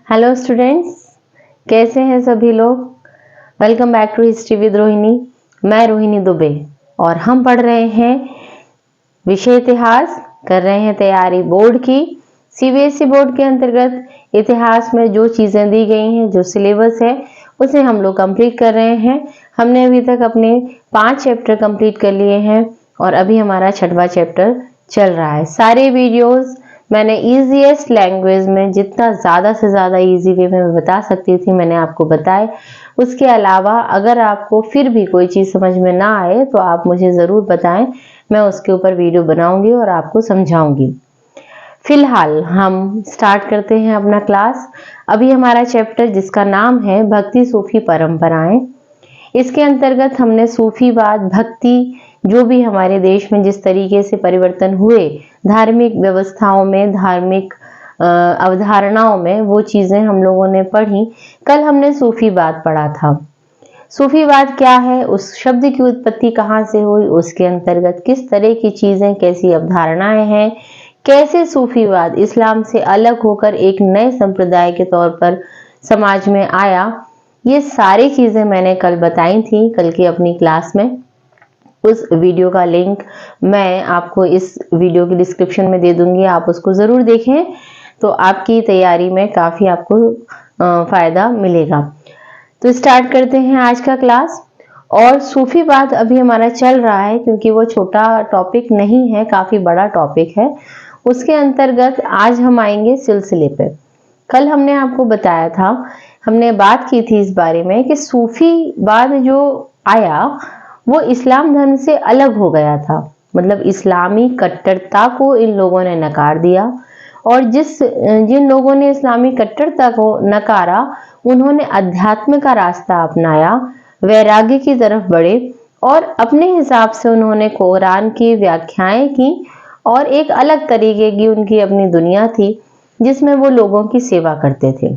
Hello students, कैसे हैं सभी लोग। Welcome back to history with Rohini. मैं रोहिणी दुबे और हम पढ़ रहे हैं विषय इतिहास। कर रहे हैं तैयारी बोर्ड की। सीबीएसई बोर्ड के अंतर्गत इतिहास में जो चीज़ें दी गई हैं, जो सिलेबस है, उसे हम लोग कंप्लीट कर रहे हैं। हमने अभी तक अपने 5 चैप्टर कंप्लीट कर लिए हैं और अभी हमारा 6वां चैप्टर चल रहा है। सारे वीडियोस मैंने ईजीएस्ट लैंग्वेज में जितना ज़्यादा से ज़्यादा ईजी वे में बता सकती थी मैंने आपको बताए। उसके अलावा अगर आपको फिर भी कोई चीज़ समझ में ना आए तो आप मुझे ज़रूर बताएं, मैं उसके ऊपर वीडियो बनाऊंगी और आपको समझाऊंगी। फिलहाल हम स्टार्ट करते हैं अपना क्लास। अभी हमारा चैप्टर जिसका नाम है भक्ति सूफी परंपराएं। इसके अंतर्गत हमने सूफीवाद, भक्ति, जो भी हमारे देश में जिस तरीके से परिवर्तन हुए धार्मिक व्यवस्थाओं में, धार्मिक अवधारणाओं में, वो चीजें हम लोगों ने पढ़ी। कल हमने सूफीवाद पढ़ा था। सूफीवाद क्या है, उस शब्द की उत्पत्ति कहाँ से हुई, उसके अंतर्गत किस तरह की चीजें, कैसी अवधारणाएं हैं, कैसे सूफीवाद इस्लाम से अलग होकर एक नए संप्रदाय के तौर पर समाज में आया, ये सारी चीजें मैंने कल बताई थी कल की अपनी क्लास में। उस वीडियो का लिंक मैं आपको इस वीडियो की डिस्क्रिप्शन में दे दूंगी, आप उसको जरूर देखें तो आपकी तैयारी में काफी आपको फायदा मिलेगा। तो स्टार्ट करते हैं आज का क्लास। और सूफीवाद अभी हमारा चल रहा है क्योंकि वो छोटा टॉपिक नहीं है, काफी बड़ा टॉपिक है। उसके अंतर्गत आज हम आएंगे सिलसिले पे। कल हमने आपको बताया था, हमने बात की थी इस बारे में कि सूफीवाद जो आया वो इस्लाम धर्म से अलग हो गया था। मतलब इस्लामी कट्टरता को इन लोगों ने नकार दिया और जिन लोगों ने इस्लामी कट्टरता को नकारा उन्होंने अध्यात्म का रास्ता अपनाया, वैराग्य की तरफ बढ़े और अपने हिसाब से उन्होंने कुरान की व्याख्याएं की और एक अलग तरीके की उनकी अपनी दुनिया थी जिसमें वो लोगों की सेवा करते थे।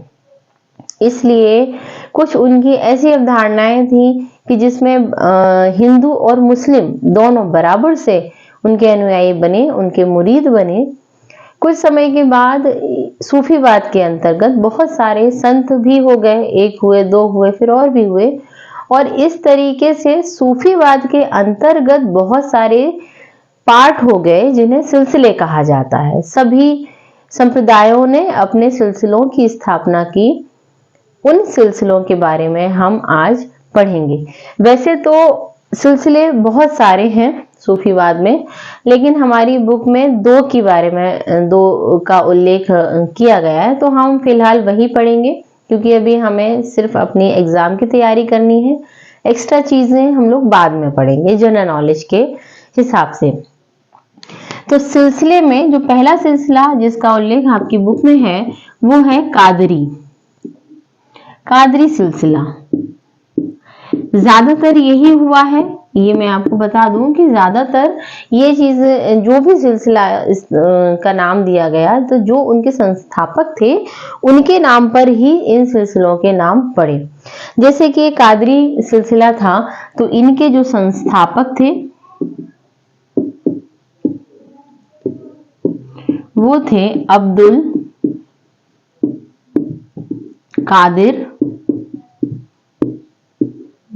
इसलिए कुछ उनकी ऐसी अवधारणाएं थी कि जिसमें हिंदू और मुस्लिम दोनों बराबर से उनके अनुयायी बने, उनके मुरीद बने। कुछ समय के बाद सूफीवाद के अंतर्गत बहुत सारे संत भी हो गए, 1 हुए, 2 हुए, फिर और भी हुए और इस तरीके से सूफीवाद के अंतर्गत बहुत सारे पार्ट हो गए जिन्हें सिलसिले कहा जाता है। सभी संप्रदायों ने अपने सिलसिलों की स्थापना की। उन सिलसिलों के बारे में हम आज पढ़ेंगे। वैसे तो सिलसिले बहुत सारे हैं सूफीवाद में, लेकिन हमारी बुक में 2 के बारे में 2 का उल्लेख किया गया है, तो हम फिलहाल वही पढ़ेंगे क्योंकि अभी हमें सिर्फ अपनी एग्जाम की तैयारी करनी है। एक्स्ट्रा चीजें हम लोग बाद में पढ़ेंगे जनरल नॉलेज के हिसाब से। तो सिलसिले में जो पहला सिलसिला जिसका उल्लेख आपकी बुक में है वो है कादरी सिलसिला। ज्यादातर यही हुआ है, ये मैं आपको बता दूं कि ज्यादातर ये चीज जो भी सिलसिला का नाम दिया गया तो जो उनके संस्थापक थे उनके नाम पर ही इन सिलसिलों के नाम पड़े। जैसे कि कादरी सिलसिला था तो इनके जो संस्थापक थे वो थे अब्दुल कादिर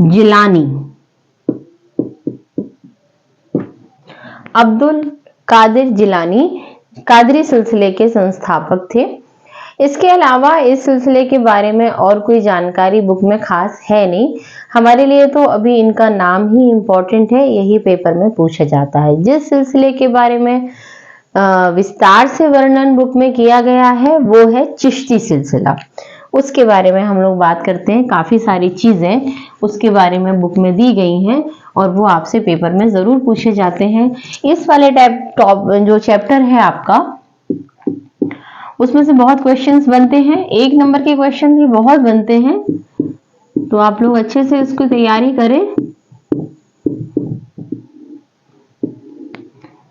जिलानी। अब्दुल कादिर जिलानी कादरी सिलसिले के संस्थापक थे। इसके अलावा इस सिलसिले के बारे में और कोई जानकारी बुक में खास है नहीं, हमारे लिए तो अभी इनका नाम ही इम्पोर्टेंट है, यही पेपर में पूछा जाता है। जिस सिलसिले के बारे में विस्तार से वर्णन बुक में किया गया है वो है चिश्ती सिलसिला। उसके बारे में हम लोग बात करते हैं। काफी सारी चीजें उसके बारे में बुक में दी गई हैं और वो आपसे पेपर में जरूर पूछे जाते हैं। इस वाले टॉप जो चैप्टर है आपका उसमें से बहुत क्वेश्चंस बनते हैं, 1 नंबर के क्वेश्चन भी बहुत बनते हैं, तो आप लोग अच्छे से इसकी तैयारी करें।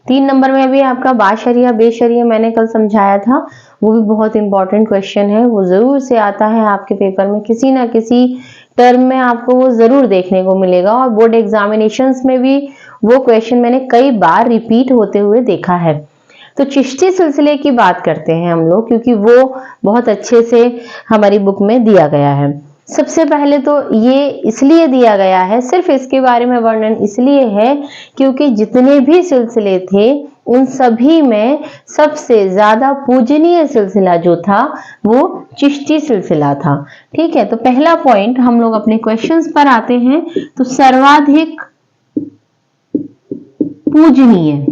3 नंबर में भी आपका बाशरिया बेशरिया मैंने कल समझाया था, वो भी बहुत इंपॉर्टेंट क्वेश्चन है, वो जरूर से आता है आपके पेपर में, किसी ना किसी टर्म में आपको वो जरूर देखने को मिलेगा और बोर्ड एग्जामिनेशंस में भी वो क्वेश्चन मैंने कई बार रिपीट होते हुए देखा है। तो चिश्ती सिलसिले की बात करते हैं हम लोग, क्योंकि वो बहुत अच्छे से हमारी बुक में दिया गया है। सबसे पहले तो ये इसलिए दिया गया है, सिर्फ इसके बारे में वर्णन इसलिए है क्योंकि जितने भी सिलसिले थे उन सभी में सबसे ज्यादा पूजनीय सिलसिला जो था वो चिश्ती सिलसिला था। ठीक है, तो पहला पॉइंट हम लोग अपने क्वेश्चंस पर आते हैं। तो सर्वाधिक पूजनीय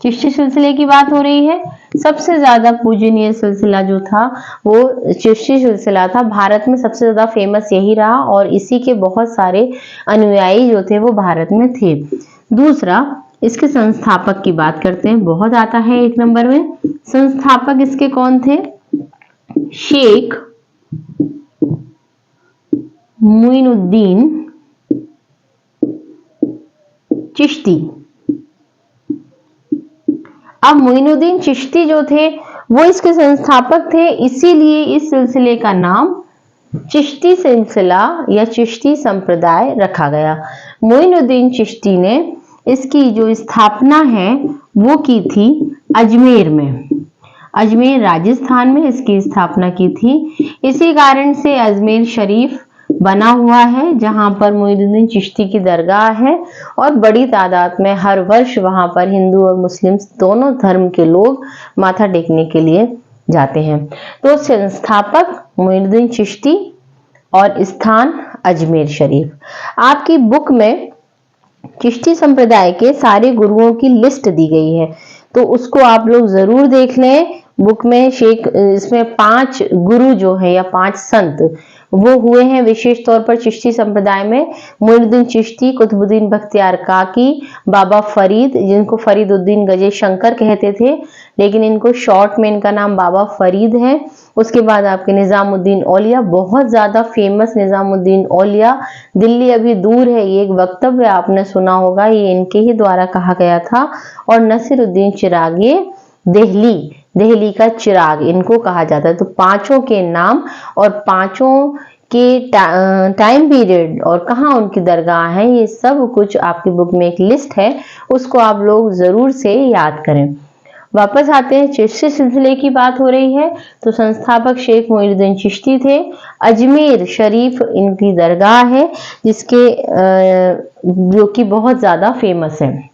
चिश्ती सिलसिले की बात हो रही है। सबसे ज्यादा पूजनीय सिलसिला जो था वो चिश्ती सिलसिला था। भारत में सबसे ज्यादा फेमस यही रहा और इसी के बहुत सारे अनुयायी जो थे वो भारत में थे। दूसरा, इसके संस्थापक की बात करते हैं, बहुत आता है 1 नंबर में। संस्थापक इसके कौन थे? शेख मुइनुद्दीन चिश्ती। अब मुइनुद्दीन चिश्ती जो थे वो इसके संस्थापक थे, इसीलिए इस सिलसिले का नाम चिश्ती सिलसिला या चिश्ती संप्रदाय रखा गया। मुइनुद्दीन चिश्ती ने इसकी जो स्थापना है वो की थी अजमेर में, अजमेर राजस्थान में इसकी स्थापना की थी। इसी कारण से अजमेर शरीफ बना हुआ है जहां पर मुइनुद्दीन चिश्ती की दरगाह है और बड़ी तादाद में हर वर्ष वहां पर हिंदू और मुस्लिम दोनों धर्म के लोग माथा टेकने के लिए जाते हैं। तो संस्थापक मुइनुद्दीन चिश्ती और स्थान अजमेर शरीफ। आपकी बुक में चिश्ती संप्रदाय के सारे गुरुओं की लिस्ट दी गई है, तो उसको आप लोग जरूर देख लें। बुक में इसमें 5 गुरु जो है या 5 संत वो हुए हैं विशेष तौर पर चिश्ती संप्रदाय में। मुइनुद्दीन चिश्ती, कुतुबुद्दीन बख्तियार काकी, बाबा फरीद, जिनको फरीदुद्दीन गजे शंकर कहते थे, लेकिन इनको शॉर्ट में इनका नाम बाबा फरीद है। उसके बाद आपके निजामुद्दीन औलिया, बहुत ज्यादा फेमस निजामुद्दीन औलिया, दिल्ली अभी दूर है, ये एक वक्तव्य आपने सुना होगा, ये इनके ही द्वारा कहा गया था। और नसीरुद्दीन चिराग, ये दिल्ली का चिराग इनको कहा जाता है। तो पांचों के नाम और पांचों के टाइम पीरियड और कहाँ उनकी दरगाह है, ये सब कुछ आपकी बुक में एक लिस्ट है, उसको आप लोग जरूर से याद करें। वापस आते हैं, चिश्ती सिलसिले की बात हो रही है तो संस्थापक शेख मुइनुद्दीन चिश्ती थे। अजमेर शरीफ इनकी दरगाह है जिसके जो कि बहुत ज्यादा फेमस है।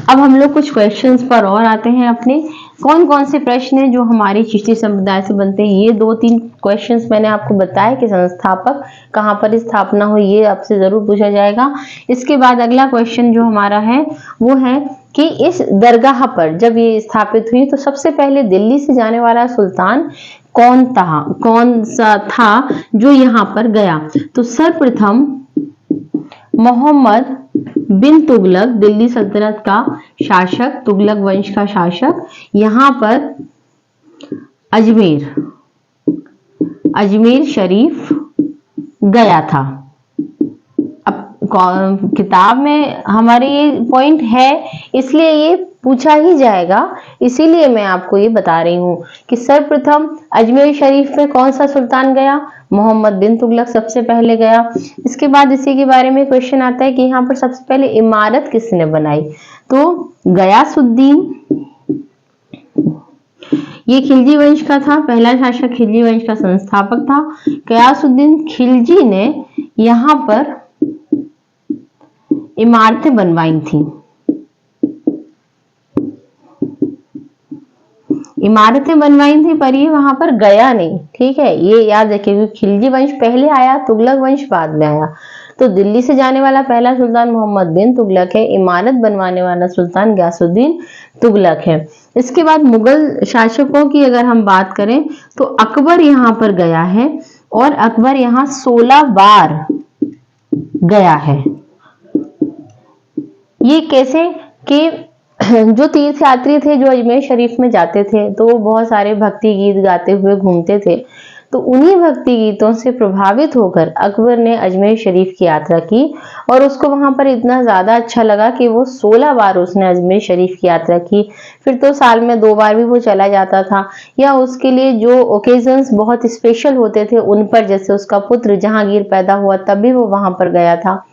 अब हम लोग कुछ क्वेश्चंस पर और आते हैं अपने। कौन कौन से प्रश्न हैं जो हमारी चिश्ती संप्रदाय से बनते हैं? ये 2-3 क्वेश्चंस मैंने आपको बताया कि संस्थापक कहाँ पर स्थापना हुई, ये आपसे जरूर पूछा जाएगा। इसके बाद अगला क्वेश्चन जो हमारा है वो है कि इस दरगाह पर जब ये स्थापित हुई तो सबसे पहले दिल्ली से जाने वाला सुल्तान कौन सा था जो यहाँ पर गया? तो सर्वप्रथम मोहम्मद बिन तुगलक, दिल्ली सल्तनत का शासक, तुगलक वंश का शासक, यहाँ पर अजमेर शरीफ गया था। अब किताब में हमारे ये पॉइंट है इसलिए ये पूछा ही जाएगा, इसीलिए मैं आपको ये बता रही हूँ कि सर्वप्रथम अजमेर शरीफ में कौन सा सुल्तान गया? मोहम्मद बिन तुगलक सबसे पहले गया। इसके बाद इसी के बारे में क्वेश्चन आता है कि यहाँ पर सबसे पहले इमारत किसने बनाई? तो गयासुद्दीन, ये खिलजी वंश का था, पहला शासक खिलजी वंश का संस्थापक था। गयासुद्दीन खिलजी ने यहाँ पर इमारतें बनवाई थी, पर ये वहां पर गया नहीं। ठीक है, ये याद रखिए क्योंकि खिलजी वंश पहले आया, तुगलक वंश बाद में आया। तो दिल्ली से जाने वाला पहला सुल्तान मोहम्मद बिन तुगलक है, इमारत बनवाने वाला सुल्तान गयासुद्दीन तुगलक है। इसके बाद मुगल शासकों की अगर हम बात करें तो अकबर यहाँ पर गया है और अकबर यहाँ 16 बार गया है। ये कैसे कि जो तीर्थ यात्री थे जो अजमेर शरीफ में जाते थे तो वो बहुत सारे भक्ति गीत गाते हुए घूमते थे, तो उन्हीं भक्ति गीतों से प्रभावित होकर अकबर ने अजमेर शरीफ की यात्रा की और उसको वहां पर इतना ज्यादा अच्छा लगा कि वो 16 बार उसने अजमेर शरीफ की यात्रा की। फिर तो साल में 2 बार भी वो चला जाता था, या उसके लिए जो ओकेजन्स बहुत स्पेशल होते थे उन पर, जैसे उसका पुत्र जहांगीर पैदा हुआ तब भी वो वहां पर गया था।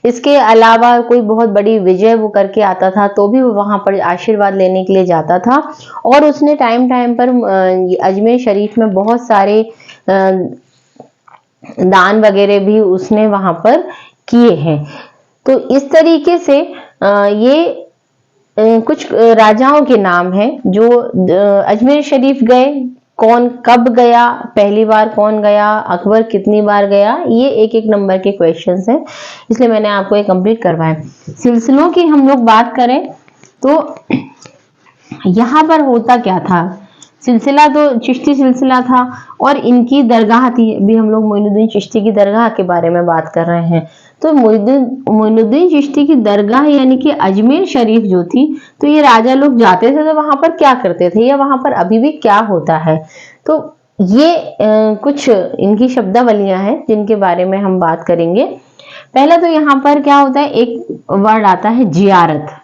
इसके अलावा कोई बहुत बड़ी विजय वो करके आता था तो भी वो वहां पर आशीर्वाद लेने के लिए जाता था। और उसने टाइम टाइम पर अजमेर शरीफ में बहुत सारे दान वगैरह भी उसने वहां पर किए हैं। तो इस तरीके से ये कुछ राजाओं के नाम हैं जो अजमेर शरीफ गए। कौन कब गया, पहली बार कौन गया, अकबर कितनी बार गया, ये एक एक नंबर के क्वेश्चंस हैं, इसलिए मैंने आपको ये कंप्लीट करवाया। सिलसिलों की हम लोग बात करें तो यहाँ पर होता क्या था, सिलसिला तो चिश्ती सिलसिला था और इनकी दरगाह थी। अभी हम लोग मोइनुद्दीन चिश्ती की दरगाह के बारे में बात कर रहे हैं। तो मोइनुद्दीन चिश्ती की दरगाह यानी कि अजमेर शरीफ जो थी, तो ये राजा लोग जाते थे तो वहां पर क्या करते थे या वहां पर अभी भी क्या होता है, तो ये कुछ इनकी शब्दावलियां हैं जिनके बारे में हम बात करेंगे। पहला तो यहाँ पर क्या होता है, एक वर्ड आता है जियारत।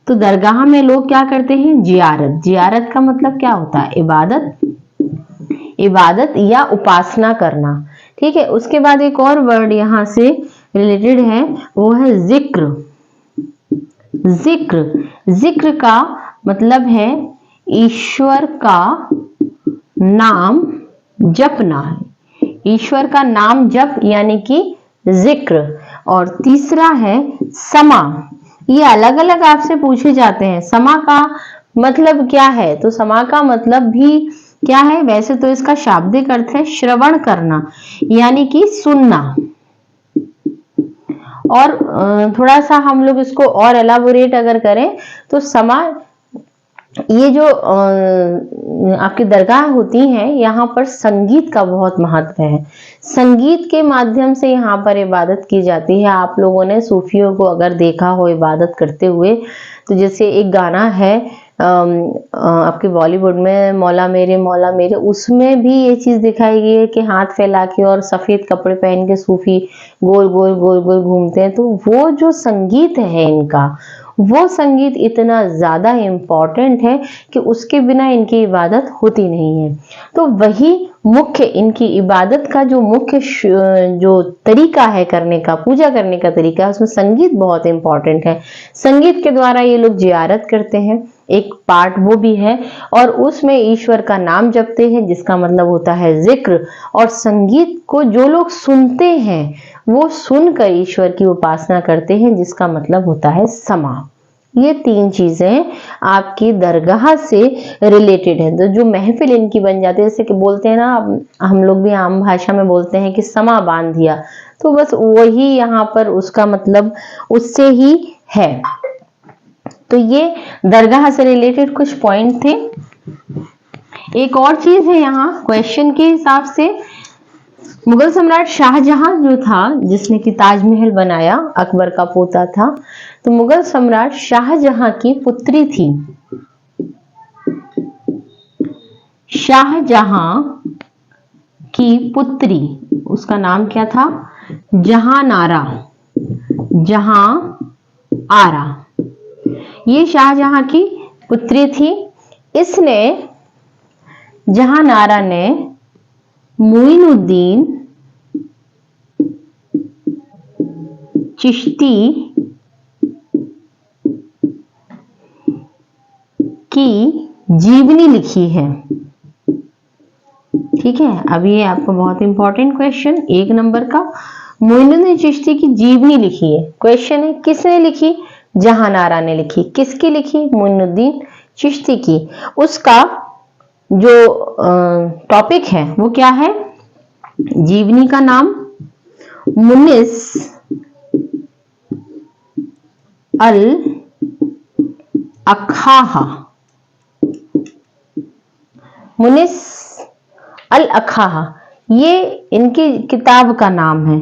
तो दरगाह में लोग क्या करते हैं, जियारत। जियारत का मतलब क्या होता है, इबादत, इबादत या उपासना करना। ठीक है, उसके बाद एक और वर्ड यहाँ से रिलेटेड है, वो है जिक्र। जिक्र, जिक्र का मतलब है ईश्वर का नाम जपना है, ईश्वर का नाम जप यानी कि जिक्र। और तीसरा है समा। ये अलग अलग आपसे पूछे जाते हैं। समा का मतलब क्या है, तो समा का मतलब भी क्या है, वैसे तो इसका शाब्दिक अर्थ है श्रवण करना यानी कि सुनना। और थोड़ा सा हम लोग इसको और एलाबोरेट अगर करें तो समा, ये जो आपकी दरगाह होती हैं यहाँ पर संगीत का बहुत महत्व है। संगीत के माध्यम से यहाँ पर इबादत की जाती है। आप लोगों ने सूफियों को अगर देखा हो इबादत करते हुए, तो जैसे एक गाना है आपके बॉलीवुड में, मौला मेरे, उसमें भी ये चीज दिखाई गई है कि हाथ फैला के और सफेद कपड़े पहन के सूफी गोल गोल गोल गोल घूमते हैं। तो वो जो संगीत है इनका, वो संगीत इतना ज्यादा इम्पोर्टेंट है कि उसके बिना इनकी इबादत होती नहीं है। तो वही मुख्य इनकी इबादत का जो मुख्य जो तरीका है करने का, पूजा करने का तरीका, उसमें संगीत बहुत इम्पोर्टेंट है। संगीत के द्वारा ये लोग जियारत करते हैं, एक पार्ट वो भी है, और उसमें ईश्वर का नाम जपते हैं जिसका मतलब होता है जिक्र। और संगीत को जो लोग सुनते हैं वो सुनकर ईश्वर की उपासना करते हैं जिसका मतलब होता है समा। ये तीन चीजें आपकी दरगाह से रिलेटेड है। तो जो महफिल इनकी बन जाती है, जैसे कि बोलते हैं ना, हम लोग भी आम भाषा में बोलते हैं कि समा बांध दिया, तो बस वही यहाँ पर उसका मतलब उससे ही है। तो ये दरगाह से रिलेटेड कुछ पॉइंट थे। एक और चीज है यहाँ क्वेश्चन के हिसाब से, मुगल सम्राट शाहजहां जो था, जिसने कि ताजमहल बनाया, अकबर का पोता था, तो मुगल सम्राट शाहजहां की पुत्री थी। शाहजहां की पुत्री, उसका नाम क्या था, जहानारा, जहां आरा। ये शाहजहां की पुत्री थी। इसने, जहानारा ने मोइनुद्दीन चिश्ती की जीवनी लिखी है। ठीक है, अब ये आपको बहुत इंपॉर्टेंट क्वेश्चन, एक नंबर का, मोइनुद्दीन चिश्ती की जीवनी लिखी है। क्वेश्चन है किसने लिखी, जहानारा ने लिखी। किसकी लिखी, मोइनुद्दीन चिश्ती की। उसका जो टॉपिक है वो क्या है, जीवनी का नाम मुनिस अल अखाहा। मुनिस अल अखाहा, ये इनकी किताब का नाम है।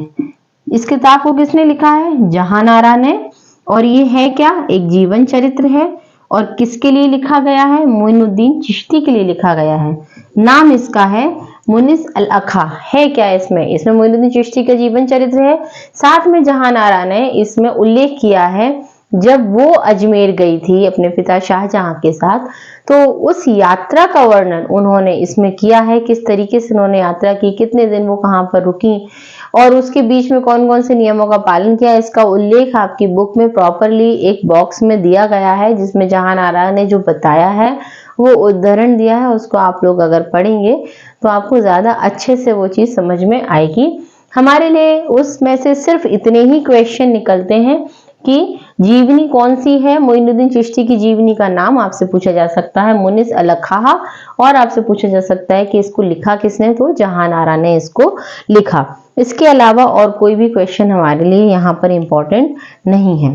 इस किताब को किसने लिखा है, जहानारा ने। और ये है क्या, एक जीवन चरित्र है। और किसके लिए लिखा गया है, मोइनुद्दीन चिश्ती के लिए लिखा गया है। नाम इसका है मुनिस अल अखा। है क्या इसमें मोइनुद्दीन चिश्ती का जीवन चरित्र है, साथ में जहानारा ने इसमें उल्लेख किया है जब वो अजमेर गई थी अपने पिता शाहजहां के साथ, तो उस यात्रा का वर्णन उन्होंने इसमें किया है। किस तरीके से उन्होंने यात्रा की, कितने दिन वो कहाँ पर रुकी और उसके बीच में कौन कौन से नियमों का पालन किया, इसका उल्लेख आपकी बुक में प्रॉपरली एक बॉक्स में दिया गया है, जिसमें जहां नारा ने जो बताया है वो उदाहरण दिया है। उसको आप लोग अगर पढ़ेंगे तो आपको ज्यादा अच्छे से वो चीज समझ में आएगी। हमारे लिए उसमें से सिर्फ इतने ही क्वेश्चन निकलते हैं कि जीवनी कौन सी है। मोइनुद्दीन चिश्ती की जीवनी का नाम आपसे पूछा जा सकता है मुनिस अलखाहा, और आपसे पूछा जा सकता है कि इसको लिखा किसने, तो जहां नारा ने इसको लिखा। इसके अलावा और कोई भी क्वेश्चन हमारे लिए यहाँ पर इंपॉर्टेंट नहीं है।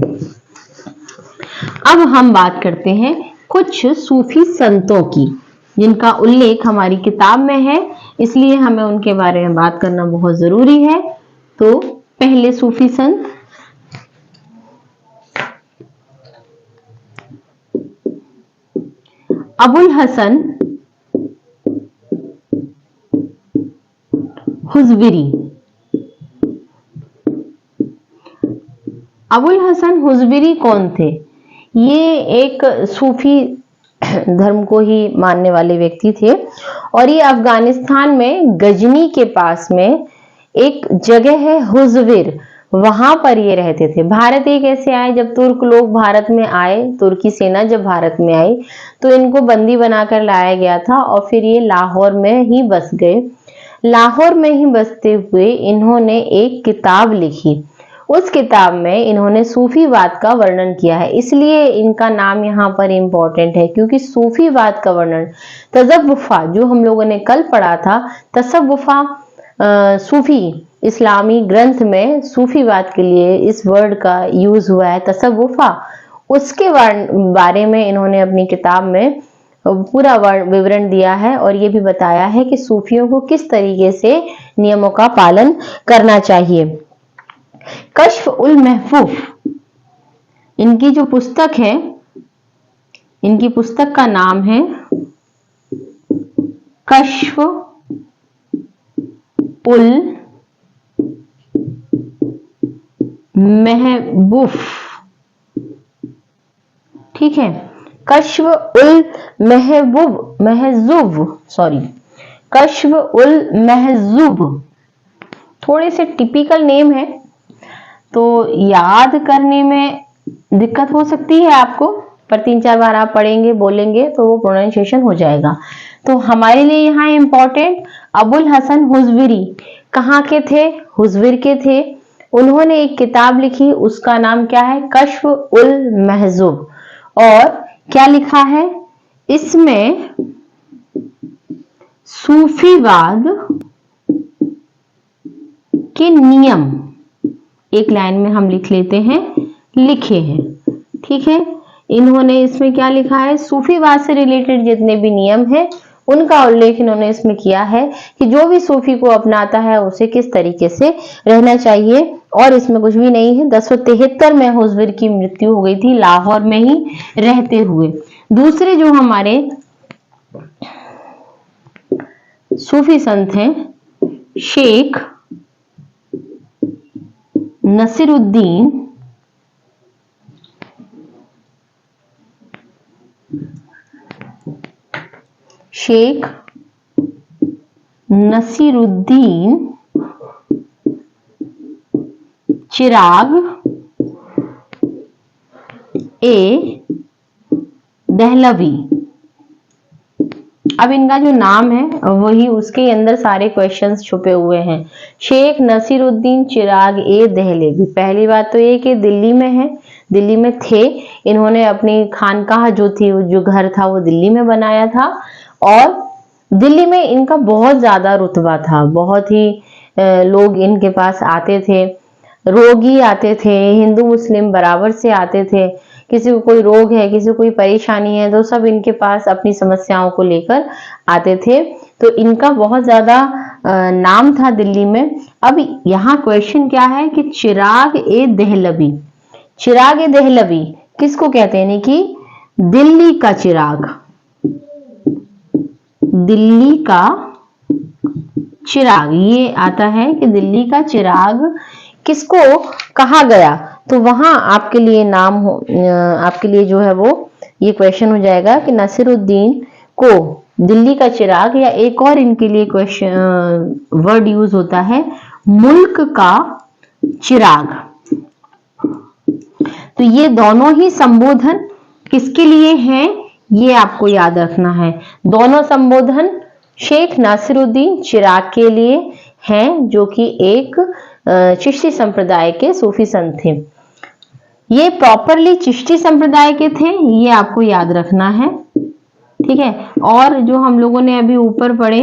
अब हम बात करते हैं कुछ सूफी संतों की, जिनका उल्लेख हमारी किताब में है, इसलिए हमें उनके बारे में बात करना बहुत जरूरी है। तो पहले सूफी संत अबुल हसन हुजविरी। अबुल हसन हुजविरी कौन थे? ये एक सूफी धर्म को ही मानने वाले व्यक्ति थे और ये अफगानिस्तान में गजनी के पास में एक जगह है हुजविर, वहां पर ये रहते थे। भारत ये कैसे आए? जब तुर्क लोग भारत में आए, तुर्की सेना जब भारत में आई तो इनको बंदी बनाकर लाया गया था और फिर ये लाहौर में ही बस गए। लाहौर में ही बसते हुए इन्होंने एक किताब लिखी। उस किताब में इन्होंने सूफीवाद का वर्णन किया है, इसलिए इनका नाम यहाँ पर इंपॉर्टेंट है, क्योंकि सूफीवाद का वर्णन, तसव्वुफा जो हम लोगों ने कल पढ़ा था, तसव्वुफा सूफी इस्लामी ग्रंथ में सूफीवाद के लिए इस वर्ड का यूज हुआ है, तसव्वुफा। उसके बारे में इन्होंने अपनी किताब में पूरा विवरण दिया है और ये भी बताया है कि सूफियों को किस तरीके से नियमों का पालन करना चाहिए। कश्फ उल महफूफ इनकी जो पुस्तक है, इनकी पुस्तक का नाम है कश्फ उल महबूफ। ठीक है, कश्फ उल कश्फ उल महजूब। थोड़े से टिपिकल नेम है तो याद करने में दिक्कत हो सकती है आपको, पर 3-4 बार आप पढ़ेंगे बोलेंगे तो वो प्रोनाउंसिएशन हो जाएगा। तो हमारे लिए यहाँ इंपॉर्टेंट अबुल हसन हुजविरी कहाँ के थे? हुजविर के थे। उन्होंने एक किताब लिखी, उसका नाम क्या है? कश्फ उल महजूब। और क्या लिखा है इसमें? सूफीवाद के नियम एक लाइन में हम लिख लेते हैं, लिखे हैं। ठीक है, इन्होंने इसमें क्या लिखा है? सूफीवाद से रिलेटेड जितने भी नियम हैं उनका उल्लेख इन्होंने इसमें किया है कि जो भी सूफी को अपनाता है उसे किस तरीके से रहना चाहिए। और इसमें कुछ भी नहीं है। 1073 में हुजविर की मृत्यु हो गई थी, लाहौर में ही रहते हुए। दूसरे जो हमारे सूफी संत हैं, शेख नसीरुद्दीन चिराग ए दहलवी। अब इनका जो नाम है वही उसके अंदर सारे क्वेश्चंस छुपे हुए हैं। शेख नसीरुद्दीन चिराग ए दहलवी। पहली बात तो ये कि दिल्ली में है, दिल्ली में थे। इन्होंने अपनी खानकाह जो थी, जो घर था वो दिल्ली में बनाया था और दिल्ली में इनका बहुत ज्यादा रुतबा था। बहुत ही लोग इनके पास आते थे, रोगी आते थे, हिंदू मुस्लिम बराबर से आते थे। किसी को कोई रोग है, किसी को कोई परेशानी है तो सब इनके पास अपनी समस्याओं को लेकर आते थे। तो इनका बहुत ज्यादा नाम था दिल्ली में। अब यहाँ क्वेश्चन क्या है कि चिराग ए दहलवी, चिराग ए दहलवी किसको कहते हैं? यानी कि दिल्ली का चिराग, दिल्ली का चिराग। ये आता है कि दिल्ली का चिराग किसको कहा गया? तो वहां आपके लिए आपके लिए जो है वो ये क्वेश्चन हो जाएगा कि नसीरुद्दीन को दिल्ली का चिराग, या एक और इनके लिए क्वेश्चन वर्ड यूज होता है मुल्क का चिराग। तो ये दोनों ही संबोधन किसके लिए हैं, ये आपको याद रखना है। दोनों संबोधन शेख नासिरुद्दीन चिराग के लिए हैं, जो कि एक चिश्ती संप्रदाय के सूफी संत थे। ये प्रॉपरली चिश्ती संप्रदाय के थे, ये आपको याद रखना है, ठीक है। और जो हम लोगों ने अभी ऊपर पढ़े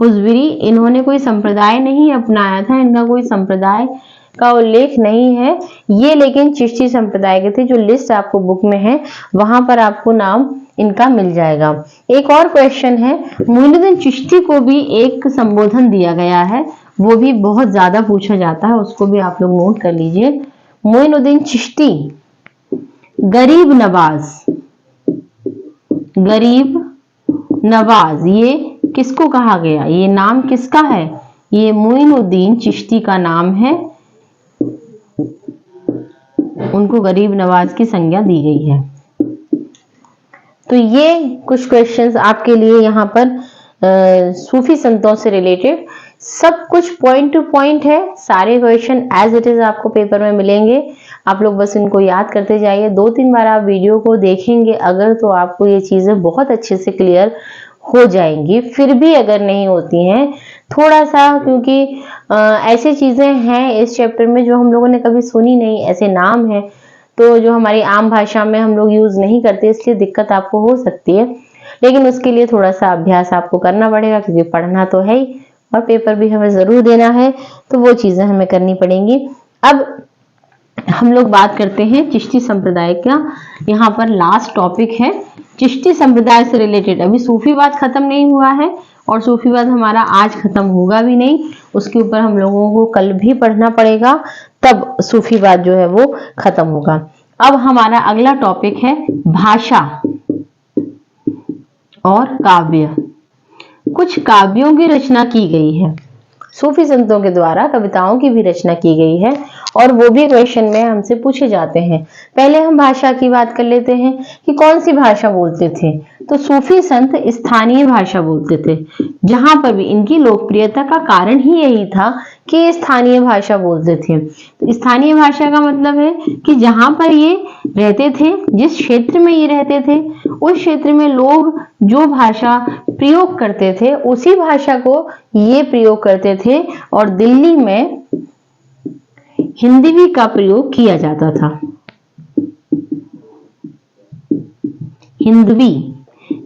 हुजविरी, इन्होंने कोई संप्रदाय नहीं अपनाया था, इनका कोई संप्रदाय का उल्लेख नहीं है ये, लेकिन चिश्ती संप्रदाय के थे। जो लिस्ट आपको बुक में है वहां पर आपको नाम इनका मिल जाएगा। एक और क्वेश्चन है, मोइनुद्दीन चिश्ती को भी एक संबोधन दिया गया है, वो भी बहुत ज्यादा पूछा जाता है, उसको भी आप लोग नोट कर लीजिए। मोइनुद्दीन चिश्ती गरीब नवाज, गरीब नवाज, ये किसको कहा गया, ये नाम किसका है, ये मोइनुद्दीन चिश्ती का नाम है, उनको गरीब नवाज की संज्ञा दी गई है। तो ये कुछ क्वेश्चंस आपके लिए यहाँ पर सूफी संतों से रिलेटेड सब कुछ पॉइंट टू पॉइंट है। सारे क्वेश्चन एज इट इज आपको पेपर में मिलेंगे, आप लोग बस इनको याद करते जाइए। 2-3 बार आप वीडियो को देखेंगे अगर, तो आपको ये चीजें बहुत अच्छे से क्लियर हो जाएंगी। फिर भी अगर नहीं होती हैं थोड़ा सा, क्योंकि ऐसी चीजें हैं इस चैप्टर में जो हम लोगों ने कभी सुनी नहीं, ऐसे नाम हैं तो जो हमारी आम भाषा में हम लोग यूज नहीं करते, इसलिए दिक्कत आपको हो सकती है। लेकिन उसके लिए थोड़ा सा अभ्यास आपको करना पड़ेगा, क्योंकि पढ़ना तो है ही और पेपर भी हमें जरूर देना है, तो वो चीजें हमें करनी पड़ेंगी। अब हम लोग बात करते हैं चिश्ती संप्रदाय का। यहाँ पर लास्ट टॉपिक है चिश्ती संप्रदाय से रिलेटेड। अभी सूफीवाद खत्म नहीं हुआ है और सूफीवाद हमारा आज खत्म होगा भी नहीं, उसके ऊपर हम लोगों को कल भी पढ़ना पड़ेगा, तब सूफीवाद जो है वो खत्म होगा। अब हमारा अगला टॉपिक है भाषा और काव्य। कुछ काव्यों की रचना की गई है, सूफी संतों के द्वारा कविताओं की भी रचना की गई है, और वो भी क्वेश्चन में हमसे पूछे जाते हैं। पहले हम भाषा की बात कर लेते हैं कि कौन सी भाषा बोलते थे। तो सूफी संत स्थानीय भाषा बोलते थे, जहां पर भी इनकी लोकप्रियता का कारण ही यही था कि स्थानीय भाषा बोलते थे। तो स्थानीय भाषा का मतलब है कि जहां पर ये रहते थे, जिस क्षेत्र में ये रहते थे, उस क्षेत्र में लोग जो भाषा प्रयोग करते थे उसी भाषा को ये प्रयोग करते थे, और दिल्ली में हिंदवी का प्रयोग किया जाता था। हिंदवी,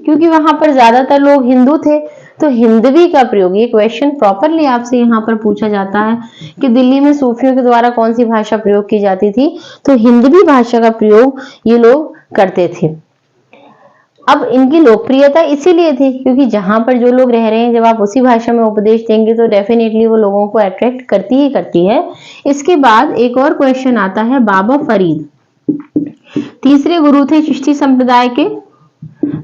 क्योंकि वहां पर ज्यादातर लोग हिंदू थे, तो हिंदवी का प्रयोग, ये क्वेश्चन प्रॉपरली आपसे यहाँ पर पूछा जाता है कि दिल्ली में सूफियों के द्वारा कौन सी भाषा प्रयोग की जाती थी, तो हिंदवी भाषा का प्रयोग ये लोग करते थे। अब इनकी लोकप्रियता इसीलिए थी क्योंकि जहां पर जो लोग रह रहे हैं, जब आप उसी भाषा में उपदेश देंगे तो डेफिनेटली वो लोगों को अट्रैक्ट करती ही करती है। इसके बाद एक और क्वेश्चन आता है, बाबा फरीद तीसरे गुरु थे चिश्ती संप्रदाय के।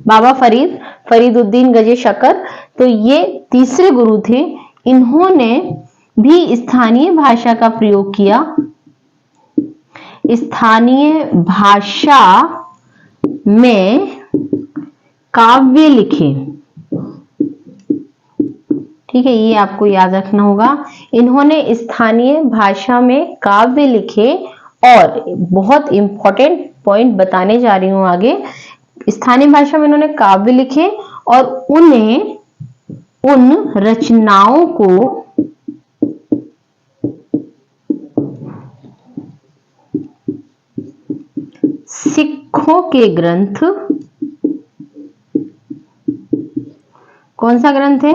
बाबा फरीद, फरीदुद्दीन गजे शकर, तो ये तीसरे गुरु थे। इन्होंने भी स्थानीय भाषा का प्रयोग किया, स्थानीय भाषा में काव्य लिखे, ठीक है, ये आपको याद रखना होगा। इन्होंने स्थानीय भाषा में काव्य लिखे, और बहुत इंपॉर्टेंट पॉइंट बताने जा रही हूं आगे। स्थानीय भाषा में इन्होंने काव्य लिखे और उन्हें, उन रचनाओं को सिखों के ग्रंथ, कौन सा ग्रंथ है,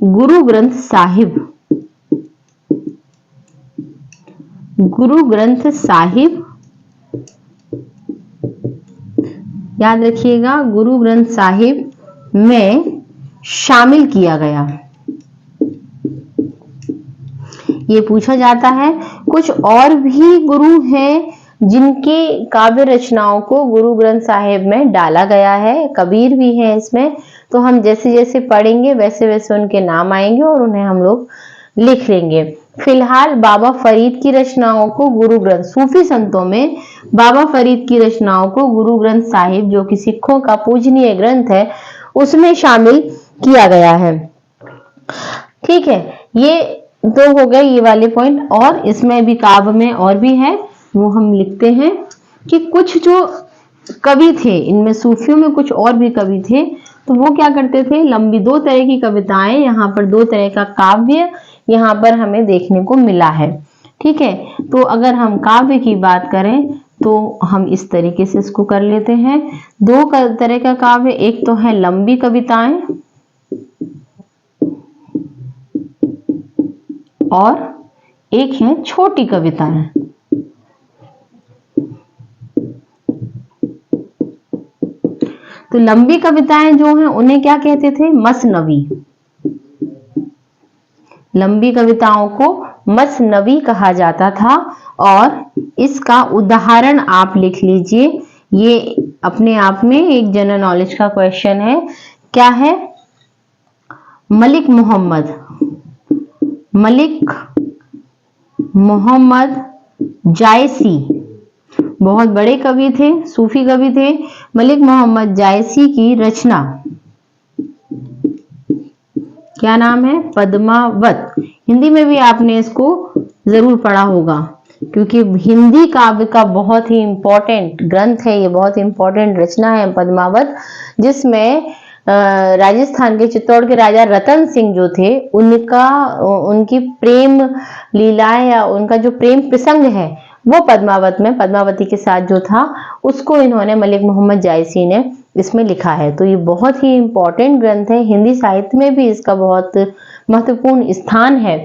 गुरु ग्रंथ साहिब, गुरु ग्रंथ साहिब, याद रखिएगा, गुरु ग्रंथ साहिब में शामिल किया गया। ये पूछा जाता है। कुछ और भी गुरु हैं जिनकी काव्य रचनाओं को गुरु ग्रंथ साहिब में डाला गया है, कबीर भी है इसमें। तो हम जैसे जैसे पढ़ेंगे वैसे वैसे उनके नाम आएंगे और उन्हें हम लोग लिख लेंगे। फिलहाल बाबा फरीद की रचनाओं को गुरु ग्रंथ, सूफी संतों में बाबा फरीद की रचनाओं को गुरु ग्रंथ साहिब, जो कि सिखों का पूजनीय ग्रंथ है, उसमें शामिल किया गया है। ठीक है, ये तो हो गए ये वाले पॉइंट। और इसमें भी काव्य में और भी है, वो हम लिखते हैं कि कुछ जो कवि थे, इनमें सूफियों में कुछ और भी कवि थे, तो वो क्या करते थे, लंबी दो तरह की कविताएं, यहाँ पर दो तरह का काव्य यहाँ पर हमें देखने को मिला है। ठीक है, तो अगर हम काव्य की बात करें तो हम इस तरीके से इसको कर लेते हैं। दो तरह का काव्य, एक तो है लंबी कविताएं और एक है छोटी कविताएं। तो लंबी कविताएं जो हैं उन्हें क्या कहते थे, मसनवी। लंबी कविताओं को मसनवी कहा जाता था। और इसका उदाहरण आप लिख लीजिए, ये अपने आप में एक जनरल नॉलेज का क्वेश्चन है। क्या है, मलिक मोहम्मद जायसी, बहुत बड़े कवि थे, सूफी कवि थे। मलिक मोहम्मद जायसी की रचना, क्या नाम है, पद्मावत। हिंदी में भी आपने इसको जरूर पढ़ा होगा, क्योंकि हिंदी काव्य का बहुत ही इंपॉर्टेंट ग्रंथ है ये, बहुत ही इंपॉर्टेंट रचना है पद्मावत, जिसमें राजस्थान के चित्तौड़ के राजा रतन सिंह जो थे, उनकी प्रेम लीलाएं या उनका जो प्रेम प्रसंग है वो पद्मावत में, पद्मावती के साथ जो था, उसको इन्होंने, मलिक मोहम्मद जायसी ने इसमें लिखा है। तो ये बहुत ही इंपॉर्टेंट ग्रंथ है, हिंदी साहित्य में भी इसका बहुत महत्वपूर्ण स्थान है।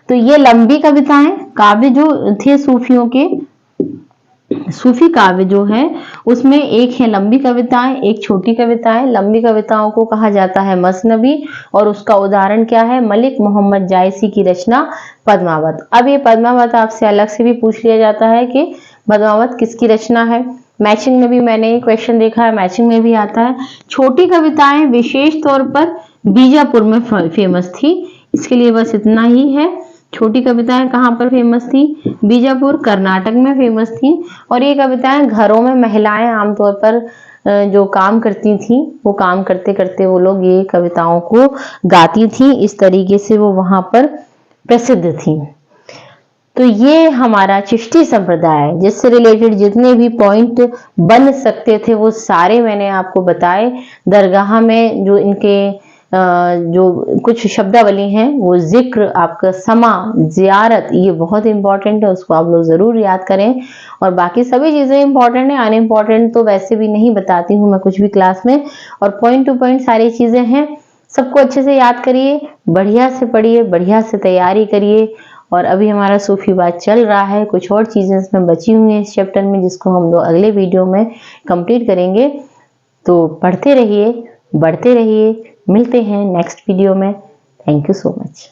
तो ये लंबी कविताएं, काव्य जो थे सूफियों के, सूफी काव्य जो है उसमें एक है लंबी कविताएं, एक छोटी कविताएं। लंबी कविताओं को कहा जाता है मसनवी, और उसका उदाहरण क्या है, मलिक मोहम्मद जायसी की रचना पद्मावत। अब ये पद्मावत आपसे अलग से भी पूछ लिया जाता है कि पद्मावत किसकी रचना है। मैचिंग में भी मैंने ये क्वेश्चन देखा है, मैचिंग में भी आता है। छोटी कविताएं विशेष तौर पर बीजापुर में फेमस थी, इसके लिए बस इतना ही है। छोटी कविताएं कहाँ पर फेमस थी, बीजापुर, कर्नाटक में फेमस थी। और ये कविताएं घरों में महिलाएं आमतौर पर जो काम करती थी, वो काम करते करते वो लोग ये कविताओं को गाती थी, इस तरीके से वो वहां पर प्रसिद्ध थी। तो ये हमारा चिश्ती संप्रदाय, जिससे रिलेटेड जितने भी पॉइंट बन सकते थे वो सारे मैंने आपको बताए। दरगाह में जो इनके जो कुछ शब्दावली हैं, वो जिक्र, आपका समा, जियारत, ये बहुत इंपॉर्टेंट है, उसको आप लोग जरूर याद करें। और बाकी सभी चीजें इंपॉर्टेंट है, अनइम्पॉर्टेंट तो वैसे भी नहीं बताती हूँ मैं कुछ भी क्लास में। और पॉइंट टू पॉइंट सारी चीजें हैं, सबको अच्छे से याद करिए, बढ़िया से पढ़िए, बढ़िया से तैयारी करिए। और अभी हमारा सूफीवाद चल रहा है, कुछ और चीजें इसमें बची हुई हैं इस चैप्टर में, जिसको हम लोग अगले वीडियो में कंप्लीट करेंगे। तो पढ़ते रहिए, बढ़ते रहिए, मिलते हैं नेक्स्ट वीडियो में। Thank you so much.